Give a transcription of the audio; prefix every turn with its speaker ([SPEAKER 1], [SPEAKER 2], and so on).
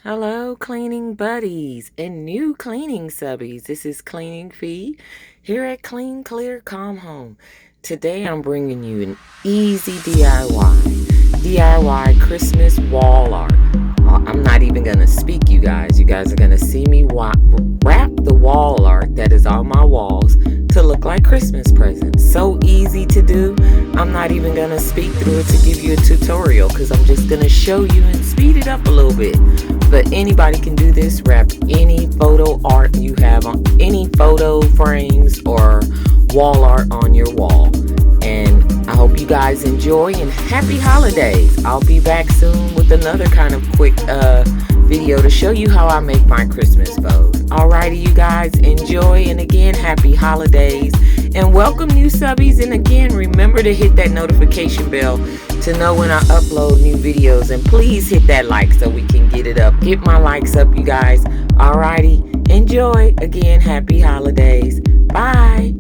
[SPEAKER 1] Hello, cleaning buddies and new cleaning subbies. This is Cleaning Fee here at Clean, Clear, Calm Home. Today I'm bringing you an easy DIY Christmas wall art. I'm not even going to speak, you guys. You guys are going to see me wrap the wall art that is on my walls to look like Christmas presents. So easy to do. I'm not even going to speak through it to give you a tutorial because I'm just going to show you and speed it up a little bit. But anybody can do this. Wrap any photo art you have on any photo frames or wall art on your wall. And I hope you guys enjoy and happy holidays. I'll be back soon with another kind of quick video to show you how I make my Christmas bows. Alrighty, you guys, enjoy, and again, happy holidays. And welcome new subbies, and again, remember to hit that notification bell to know when I upload new videos. And please hit that like so we can get it up. Get my likes up, you guys. Alrighty, enjoy. Again, happy holidays. Bye.